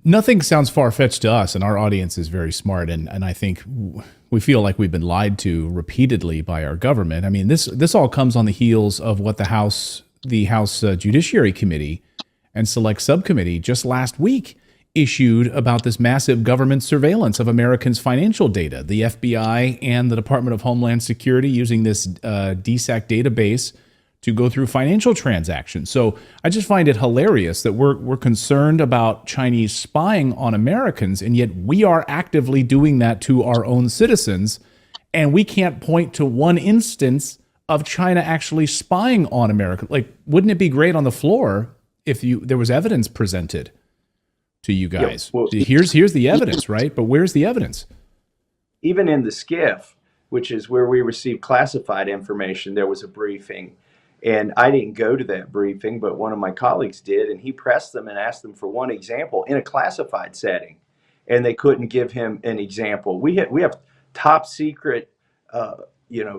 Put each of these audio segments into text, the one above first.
Nothing sounds far-fetched to us, and our audience is very smart, and I think we feel like we've been lied to repeatedly by our government. I mean, this all comes on the heels of what the House Judiciary Committee and Select Subcommittee just last week issued about this massive government surveillance of Americans' financial data. The FBI and the Department of Homeland Security using this DSAC database to go through financial transactions. So I just find it hilarious that we're concerned about Chinese spying on Americans, and yet we are actively doing that to our own citizens, and we can't point to one instance of China actually spying on America. Like, wouldn't it be great on the floor if there was evidence presented to you guys? Well, Here's the evidence, right? But where's the evidence? even in the SCIF, which is where we receive classified information, there was a briefing. And I didn't go to that briefing, but one of my colleagues did, and he pressed them and asked them for one example in a classified setting, and they couldn't give him an example. We have top secret,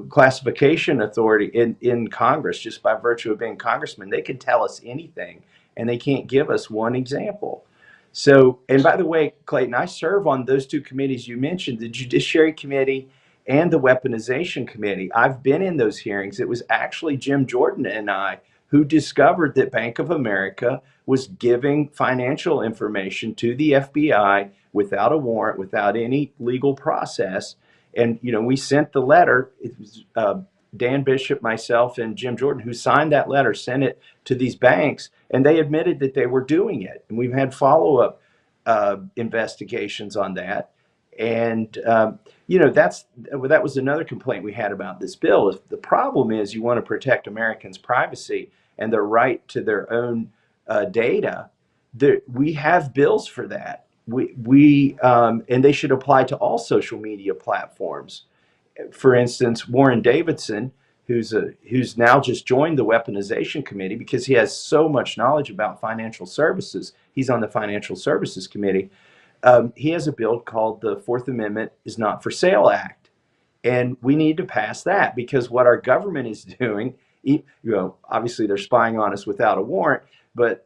classification authority in Congress just by virtue of being congressmen. They can tell us anything, and they can't give us one example. So, and by the way, Clayton, I serve on those two committees you mentioned, the Judiciary Committee and the Weaponization Committee. I've been in those hearings. It was actually Jim Jordan and I who discovered that Bank of America was giving financial information to the FBI without a warrant, without any legal process. And, we sent the letter. It was Dan Bishop, myself, and Jim Jordan, who signed that letter, sent it to these banks, and they admitted that they were doing it. And we've had follow-up investigations on that. And that was another complaint we had about this bill. If the problem is you want to protect Americans' privacy and their right to their own data, we have bills for that. And they should apply to all social media platforms. For instance, Warren Davidson, who's now just joined the Weaponization Committee because he has so much knowledge about financial services. He's on the Financial Services Committee. He has a bill called the Fourth Amendment is Not for Sale Act. And we need to pass that because what our government is doing, obviously they're spying on us without a warrant, but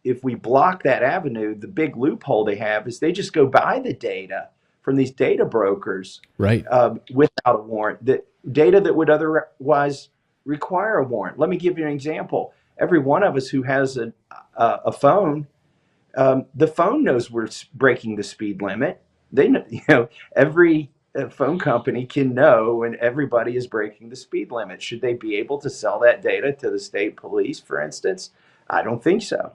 if we block that avenue, the big loophole they have is they just go buy the data from these data brokers, Right. without a warrant, that data that would otherwise require a warrant. Let me give you an example. Every one of us who has a phone, the phone knows we're breaking the speed limit. They know, every phone company can know when everybody is breaking the speed limit. Should they be able to sell that data to the state police, for instance? I don't think so.